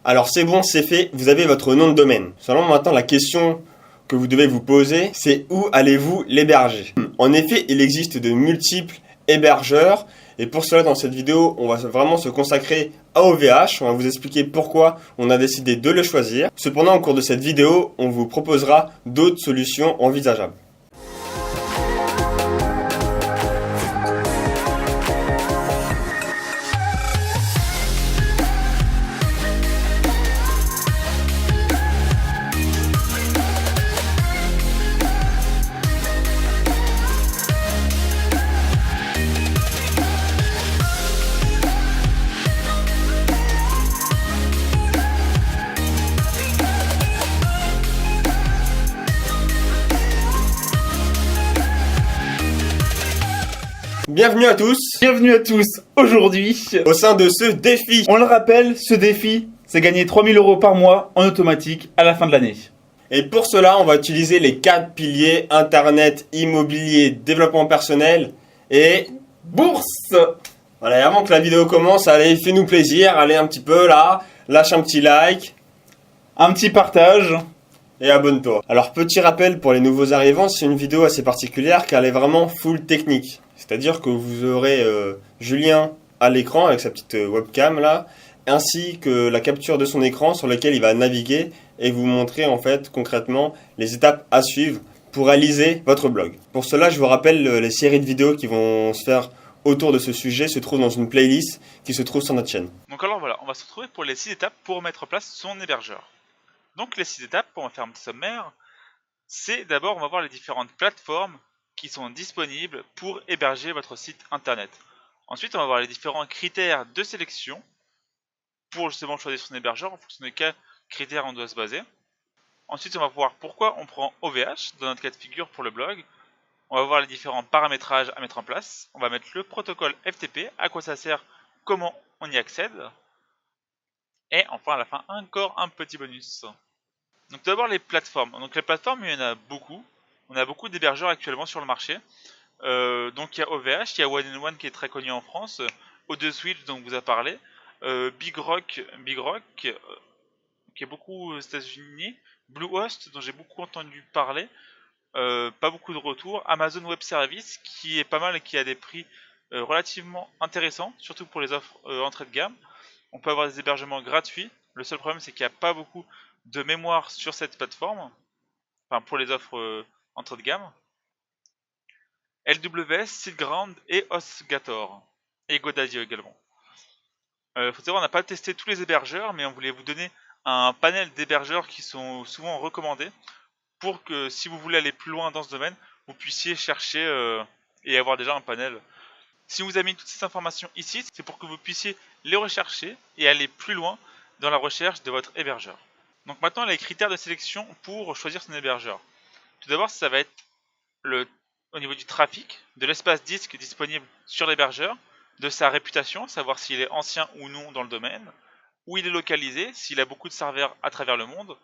Alors c'est bon, c'est fait, vous avez votre nom de domaine. Seulement maintenant la question que vous devez vous poser, c'est où allez-vous l'héberger? En effet, il existe de multiples hébergeurs et pour cela dans cette vidéo, on va vraiment se consacrer à OVH, on va vous expliquer pourquoi on a décidé de le choisir. Cependant, au cours de cette vidéo, on vous proposera d'autres solutions envisageables. Bienvenue à tous Aujourd'hui, au sein de ce défi. on le rappelle, ce défi, c'est gagner 3000 € par mois en automatique à la fin de l'année. Et pour cela, on va utiliser les 4 piliers Internet, immobilier, développement personnel et Bourse. voilà, et avant que la vidéo commence, allez, fais-nous plaisir, allez un petit peu là, lâche un petit like Un petit partage. et abonne-toi. Alors petit rappel pour les nouveaux arrivants, c'est une vidéo assez particulière car elle est vraiment full technique. C'est-à-dire que vous aurez Julien à l'écran avec sa petite webcam là, ainsi que la capture de son écran sur lequel il va naviguer et vous montrer en fait concrètement les étapes à suivre pour réaliser votre blog. Pour cela, je vous rappelle les séries de vidéos qui vont se faire autour de ce sujet se trouvent dans une playlist qui se trouve sur notre chaîne. Donc alors voilà, on va se retrouver pour les 6 étapes pour mettre en place son hébergeur. Donc les 6 étapes, pour en faire un petit sommaire, c'est d'abord on va voir les différentes plateformes qui sont disponibles pour héberger votre site internet. Ensuite on va voir les différents critères de sélection pour justement choisir son hébergeur en fonction de quels critères on doit se baser. Ensuite on va voir pourquoi on prend OVH dans notre cas de figure pour le blog. On va voir les différents paramétrages à mettre en place. On va mettre le protocole FTP, à quoi ça sert, comment on y accède. Et enfin à la fin encore un petit bonus. Donc d'abord les plateformes. Donc les plateformes il y en a beaucoup. On a beaucoup d'hébergeurs actuellement sur le marché. Donc il y a OVH, il y a One and One qui est très connu en France, O2 Switch dont on vous a parlé, Big Rock qui est beaucoup aux États-Unis, Bluehost dont j'ai beaucoup entendu parler, pas beaucoup de retours, Amazon Web Service qui est pas mal et qui a des prix relativement intéressants, surtout pour les offres entrée de gamme. On peut avoir des hébergements gratuits. Le seul problème c'est qu'il n'y a pas beaucoup de mémoire sur cette plateforme, enfin pour les offres entrée de gamme. LWS, SiteGround et HostGator. Et GoDaddy également. Faut savoir, on n'a pas testé tous les hébergeurs, mais on voulait vous donner un panel d'hébergeurs qui sont souvent recommandés pour que si vous voulez aller plus loin dans ce domaine, vous puissiez chercher et avoir déjà un panel. Si on vous a mis toutes ces informations ici, c'est pour que vous puissiez les rechercher et aller plus loin dans la recherche de votre hébergeur. Donc maintenant, les critères de sélection pour choisir son hébergeur. Tout d'abord, ça va être au niveau du trafic, de l'espace disque disponible sur l'hébergeur, de sa réputation, savoir s'il est ancien ou non dans le domaine, où il est localisé, s'il a beaucoup de serveurs à travers le monde,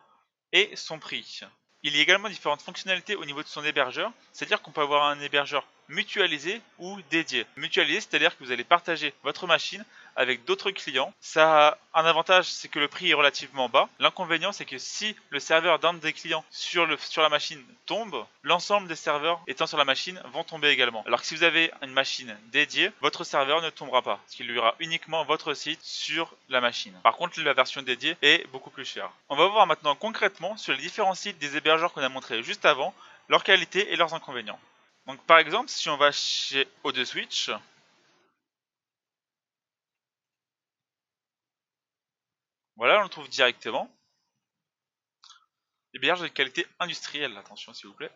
et son prix. Il y a également différentes fonctionnalités au niveau de son hébergeur, c'est-à-dire qu'on peut avoir un hébergeur mutualisé ou dédié. Mutualisé, c'est-à-dire que vous allez partager votre machine avec d'autres clients. Ça a un avantage, c'est que le prix est relativement bas. L'inconvénient, c'est que si le serveur d'un des clients sur la machine tombe, l'ensemble des serveurs étant sur la machine vont tomber également. Alors que si vous avez une machine dédiée, votre serveur ne tombera pas, parce qu'il y aura uniquement votre site sur la machine. Par contre, la version dédiée est beaucoup plus chère. On va voir maintenant concrètement sur les différents sites des hébergeurs qu'on a montrés juste avant, leurs qualités et leurs inconvénients. Donc par exemple, si on va chez O2 Switch, voilà, on le trouve directement. Hébergeur de qualité industrielle, attention s'il vous plaît.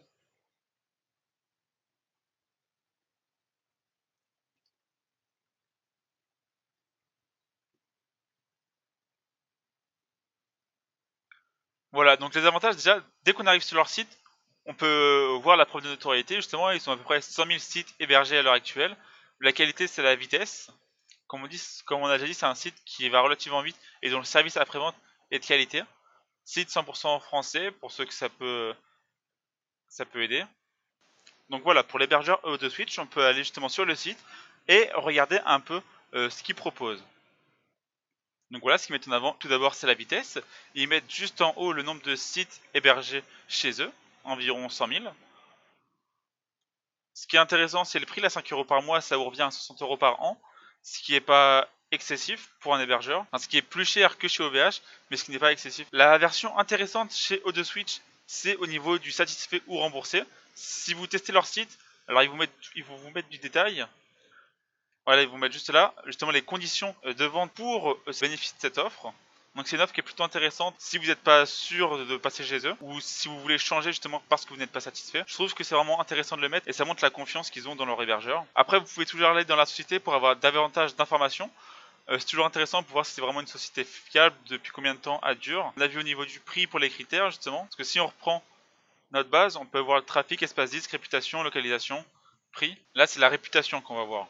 Voilà, donc les avantages déjà, dès qu'on arrive sur leur site, on peut voir la preuve de notoriété. Justement, ils sont à peu près 100 000 sites hébergés à l'heure actuelle. La qualité, c'est la vitesse. Comme on a déjà dit, c'est un site qui va relativement vite et dont le service après-vente est de qualité. Site 100% français, pour ceux que ça peut aider. Donc voilà, pour l'hébergeur O2 Switch, on peut aller justement sur le site et regarder un peu ce qu'il propose. Donc voilà, ce qu'ils mettent en avant, tout d'abord, c'est la vitesse. Ils mettent juste en haut le nombre de sites hébergés chez eux, environ 100 000. Ce qui est intéressant, c'est le prix, là, 5 € par mois, ça vous revient à 60 € par an, ce qui n'est pas excessif pour un hébergeur, enfin, ce qui est plus cher que chez OVH, mais ce qui n'est pas excessif. La version intéressante chez O2Switch, c'est au niveau du satisfait ou remboursé. Si vous testez leur site, alors ils vont vous mettre du détail. Voilà, ils vont mettre juste là, justement les conditions de vente pour bénéficier de cette offre. Donc c'est une offre qui est plutôt intéressante si vous n'êtes pas sûr de passer chez eux ou si vous voulez changer justement parce que vous n'êtes pas satisfait. Je trouve que c'est vraiment intéressant de le mettre et ça montre la confiance qu'ils ont dans leur hébergeur. Après, vous pouvez toujours aller dans la société pour avoir davantage d'informations. C'est toujours intéressant pour voir si c'est vraiment une société fiable, depuis combien de temps elle dure. On a vu au niveau du prix pour les critères justement, parce que si on reprend notre base, on peut voir le trafic, espace disque, réputation, localisation, prix. Là, c'est la réputation qu'on va voir.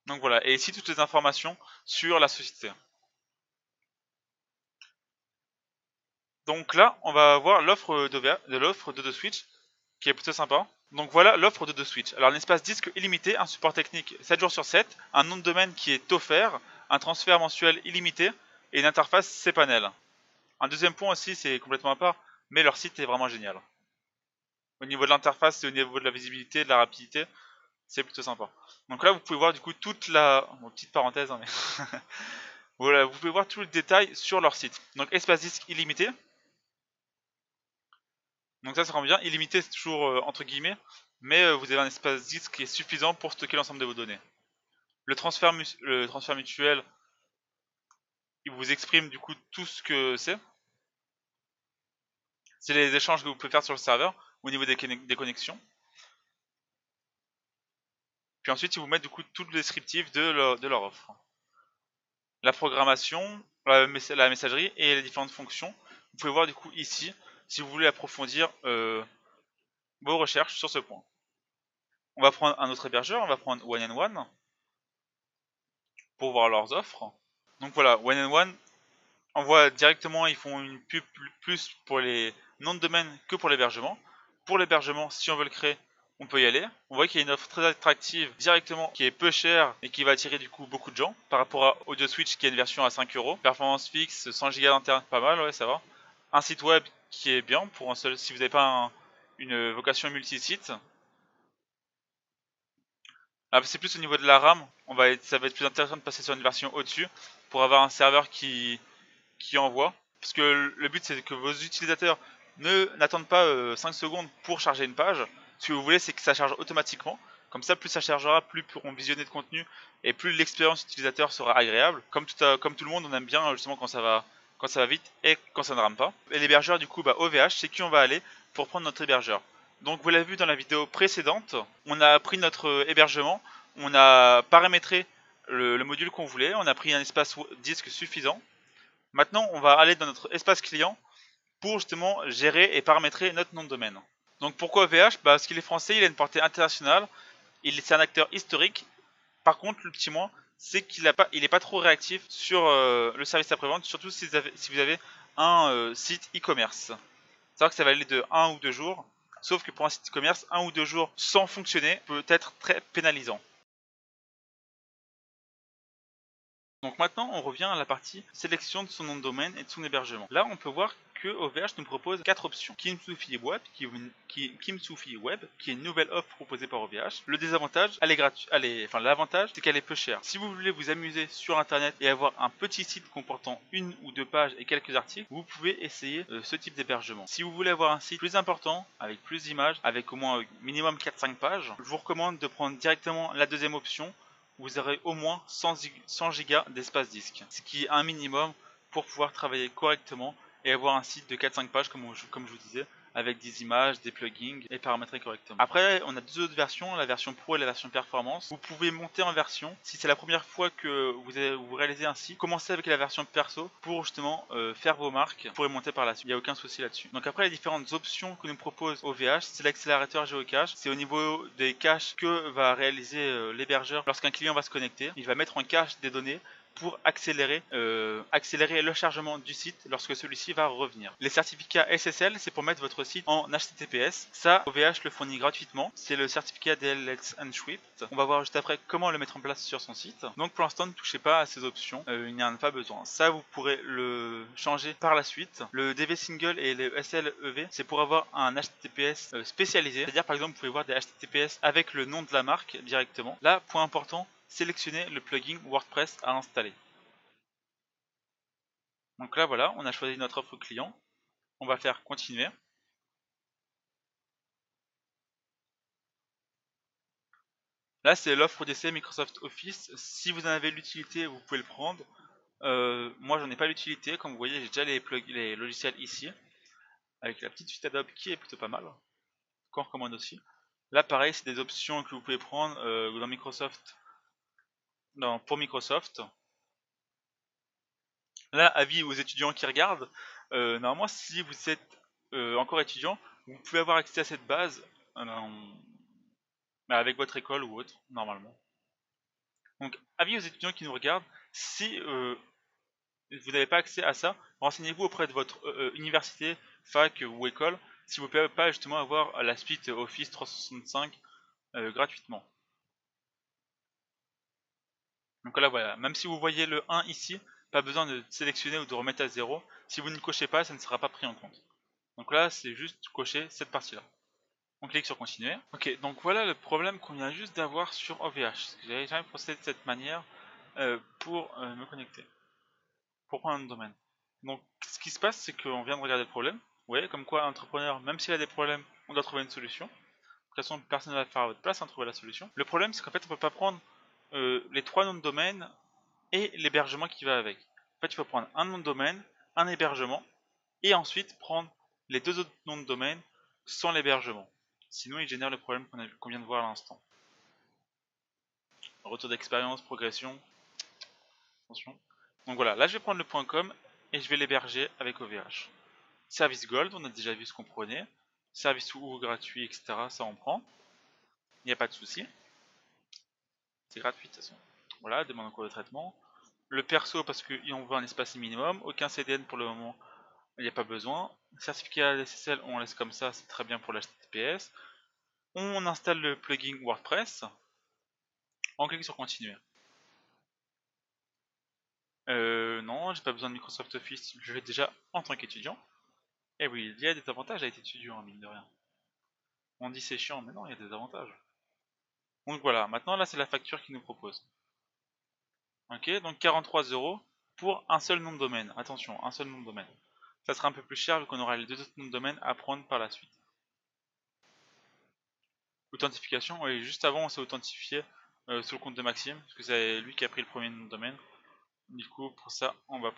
Donc voilà, et ici toutes les informations sur la société. Donc là, on va voir l'offre de Switch, qui est plutôt sympa. Donc voilà l'offre de Switch. Alors un espace disque illimité, un support technique 7 jours sur 7, un nom de domaine qui est offert, un transfert mensuel illimité, et une interface cPanel. Un deuxième point aussi, c'est complètement à part, mais leur site est vraiment génial. Au niveau de l'interface et au niveau de la visibilité, de la rapidité, c'est plutôt sympa. Donc là, vous pouvez voir du coup toute la... Bon, petite parenthèse, hein, mais... Voilà, vous pouvez voir tout le détail sur leur site. Donc espace disque illimité. Donc ça rend bien. Illimité, c'est toujours entre guillemets, mais vous avez un espace disque qui est suffisant pour stocker l'ensemble de vos données. Le transfert mutuel, il vous exprime du coup tout ce que c'est. C'est les échanges que vous pouvez faire sur le serveur au niveau des connexions. Puis ensuite, ils vous mettent du coup tout le descriptif de leur offre. La programmation, la messagerie et les différentes fonctions. Vous pouvez voir du coup ici, si vous voulez approfondir vos recherches sur ce point. On va prendre un autre hébergeur, on va prendre One and One pour voir leurs offres. Donc voilà, One and One envoie directement, ils font une pub plus pour les noms de domaine que pour l'hébergement. Pour l'hébergement, si on veut le créer, on peut y aller. On voit qu'il y a une offre très attractive directement qui est peu chère et qui va attirer du coup beaucoup de gens par rapport à O2Switch qui a une version à 5 €. Performance fixe, 100 Go d'internet, pas mal, ouais, ça va. Un site web qui est bien pour un seul, si vous n'avez pas une vocation multi-site. Ah, c'est plus au niveau de la RAM, ça va être plus intéressant de passer sur une version au-dessus pour avoir un serveur qui envoie. Parce que le but c'est que vos utilisateurs n'attendent pas 5 secondes pour charger une page. Ce que vous voulez c'est que ça charge automatiquement. Comme ça, plus ça chargera, plus pourront visionner de contenu et plus l'expérience utilisateur sera agréable. Comme tout le monde, on aime bien justement quand ça va vite et quand ça ne rame pas. Et l'hébergeur du coup, OVH, c'est qui on va aller pour prendre notre hébergeur. Donc vous l'avez vu dans la vidéo précédente, on a pris notre hébergement, on a paramétré le module qu'on voulait, on a pris un espace disque suffisant. Maintenant, on va aller dans notre espace client pour justement gérer et paramétrer notre nom de domaine. Donc pourquoi OVH? Parce qu'il est français, il a une portée internationale, c'est un acteur historique. Par contre, le petit moins, c'est qu'il n'est pas trop réactif sur le service après-vente, surtout si vous avez un site e-commerce. C'est-à-dire que ça va aller de 1 ou 2 jours, sauf que pour un site e-commerce, 1 ou 2 jours sans fonctionner peut être très pénalisant. Donc maintenant, on revient à la partie sélection de son nom de domaine et de son hébergement. Là, on peut voir que OVH nous propose 4 options. Kimsufi Web, Kimsufi Web, qui est une nouvelle offre proposée par OVH. Le désavantage, l'avantage, c'est qu'elle est peu chère. Si vous voulez vous amuser sur Internet et avoir un petit site comportant 1 ou 2 pages et quelques articles, vous pouvez essayer ce type d'hébergement. Si vous voulez avoir un site plus important, avec plus d'images, avec au moins minimum 4-5 pages, je vous recommande de prendre directement la deuxième option. Vous aurez au moins 100 Go d'espace disque, ce qui est un minimum pour pouvoir travailler correctement et avoir un site de 4-5 pages comme je vous disais, avec des images, des plugins et paramétrer correctement. Après, on a deux autres versions, la version Pro et la version Performance. Vous pouvez monter en version. Si c'est la première fois que vous réalisez un site, commencez avec la version Perso pour justement faire vos marques. Vous pourrez monter par la suite, il n'y a aucun souci là-dessus. Donc après, les différentes options que nous propose OVH, c'est l'accélérateur géocache. C'est au niveau des caches que va réaliser l'hébergeur lorsqu'un client va se connecter. Il va mettre en cache des données pour accélérer le chargement du site lorsque celui-ci va revenir. Les certificats SSL, c'est pour mettre votre site en HTTPS. Ça, OVH le fournit gratuitement. C'est le certificat DLL Encrypt. On va voir juste après comment le mettre en place sur son site. Donc pour l'instant, ne touchez pas à ces options. Il n'y en a pas besoin. Ça, vous pourrez le changer par la suite. Le DV Single et le SLEV, c'est pour avoir un HTTPS spécialisé. C'est-à-dire, par exemple, vous pouvez voir des HTTPS avec le nom de la marque directement. Là, point important, sélectionnez le plugin WordPress à installer. Donc là, voilà, on a choisi notre offre client. On va faire continuer. Là, c'est l'offre d'essai Microsoft Office. Si vous en avez l'utilité, vous pouvez le prendre. Moi, j'en ai pas l'utilité. Comme vous voyez, j'ai déjà les logiciels ici. Avec la petite suite Adobe qui est plutôt pas mal. Qu'on recommande aussi. Là, pareil, c'est des options que vous pouvez prendre dans Microsoft. Pour Microsoft. Là, avis aux étudiants qui regardent. Normalement, si vous êtes encore étudiant, vous pouvez avoir accès à cette base avec votre école ou autre, normalement. Donc, avis aux étudiants qui nous regardent, si vous n'avez pas accès à ça, renseignez-vous auprès de votre université, fac ou école, si vous ne pouvez pas justement avoir la suite Office 365 gratuitement. Donc là, voilà, même si vous voyez le 1 ici, pas besoin de sélectionner ou de remettre à 0. Si vous ne cochez pas, ça ne sera pas pris en compte. Donc là, c'est juste cocher cette partie-là. On clique sur continuer. Ok, donc voilà le problème qu'on vient juste d'avoir sur OVH. J'avais jamais procédé de cette manière pour me connecter. Pour prendre un domaine. Donc ce qui se passe, c'est qu'on vient de regarder le problème. Vous voyez, comme quoi un entrepreneur, même s'il a des problèmes, on doit trouver une solution. De toute façon, personne ne va faire à votre place, trouver la solution. Le problème, c'est qu'en fait, on ne peut pas prendre les 3 noms de domaine et l'hébergement qui va avec. En fait, il faut prendre un nom de domaine, un hébergement, et ensuite prendre les 2 autres noms de domaine sans l'hébergement. Sinon, il génère le problème qu'on vient de voir à l'instant. Retour d'expérience, progression. Attention. Donc voilà, là je vais prendre le .com et je vais l'héberger avec OVH. Service Gold, on a déjà vu ce qu'on prenait. Service ou gratuit, etc. Ça on prend. Il n'y a pas de souci. C'est gratuit de toute façon. Voilà, demande en cours de traitement. Le perso parce qu'on veut un espace minimum. Aucun CDN pour le moment, il n'y a pas besoin. Certificat SSL, on laisse comme ça, c'est très bien pour l'HTTPS. On installe le plugin WordPress. On clique sur continuer. Non, j'ai pas besoin de Microsoft Office, je vais déjà en tant qu'étudiant. Et oui, il y a des avantages à être étudiant, mine de rien. On dit c'est chiant, mais non, il y a des avantages. Donc voilà, maintenant là c'est la facture qu'il nous propose. Ok, donc 43 € pour un seul nom de domaine. Attention, un seul nom de domaine. Ça sera un peu plus cher vu qu'on aura les 2 autres noms de domaine à prendre par la suite. Authentification, oui, juste avant on s'est authentifié sur le compte de Maxime, parce que c'est lui qui a pris le premier nom de domaine. Du coup, pour ça, on va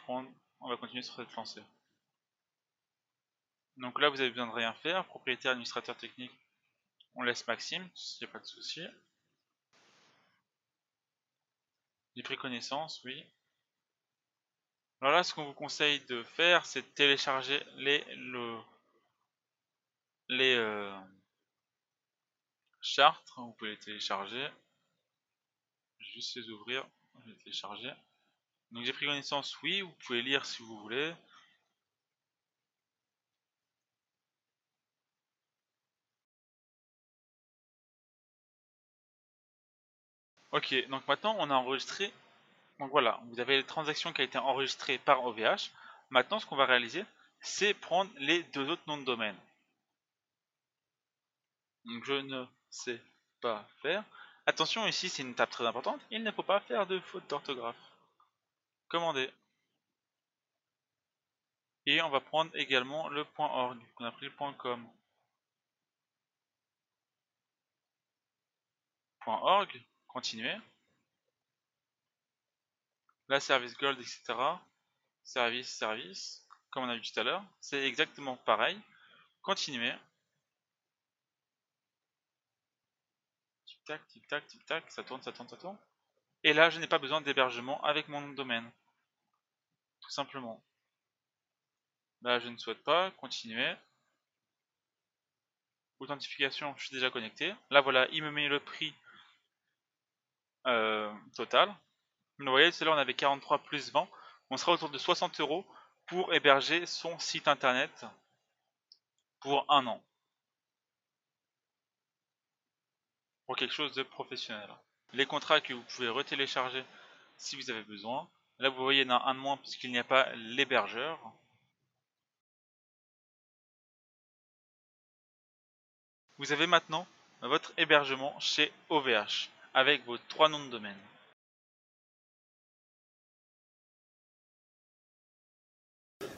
continuer sur cette lancée. Donc là, vous avez besoin de rien faire. Propriétaire, administrateur technique, on laisse Maxime, il n'y a pas de souci. J'ai pris connaissance, oui. Alors là, ce qu'on vous conseille de faire, c'est de télécharger les chartes. Vous pouvez les télécharger. Je vais juste les ouvrir. Je vais les télécharger. Donc j'ai pris connaissance, oui. Vous pouvez lire si vous voulez. Ok, donc maintenant on a enregistré. Donc voilà, vous avez les transactions qui a été enregistrées par OVH. Maintenant, ce qu'on va réaliser, c'est prendre les 2 autres noms de domaine. Donc je ne sais pas faire. Attention, ici c'est une étape très importante, il ne faut pas faire de faute d'orthographe. Commander. Et on va prendre également le .org, on a pris le .com. .org, continuer. La service gold, etc. Service, comme on a vu tout à l'heure. C'est exactement pareil. Continuer. Tic tac, tic tac, tic tac, ça tourne, ça tourne, ça tourne. Et là, je n'ai pas besoin d'hébergement avec mon nom de domaine. Tout simplement. Là, je ne souhaite pas. Continuer. Authentification, je suis déjà connecté. Là, voilà, il me met le prix total. Vous voyez, celle-là, on avait 43 plus 20. On sera autour de 60 € pour héberger son site internet pour 1 an. Pour quelque chose de professionnel. Les contrats que vous pouvez retélécharger si vous avez besoin. Là, vous voyez, il y en a un de moins puisqu'il n'y a pas l'hébergeur. Vous avez maintenant votre hébergement chez OVH avec vos 3 noms de domaine.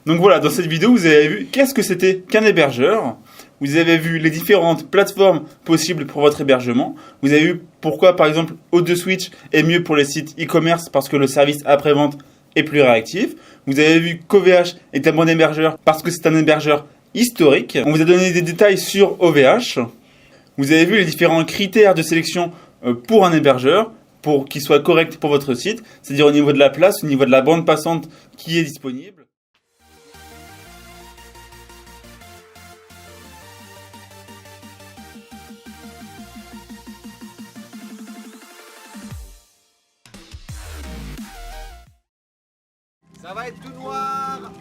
Donc voilà, dans cette vidéo, vous avez vu qu'est-ce que c'était qu'un hébergeur. Vous avez vu les différentes plateformes possibles pour votre hébergement. Vous avez vu pourquoi, par exemple, O2Switch est mieux pour les sites e-commerce parce que le service après-vente est plus réactif. Vous avez vu qu'OVH est un bon hébergeur parce que c'est un hébergeur historique. On vous a donné des détails sur OVH. Vous avez vu les différents critères de sélection pour un hébergeur pour qu'il soit correct pour votre site, c'est-à-dire au niveau de la place, au niveau de la bande passante qui est disponible. Ça va être tout noir.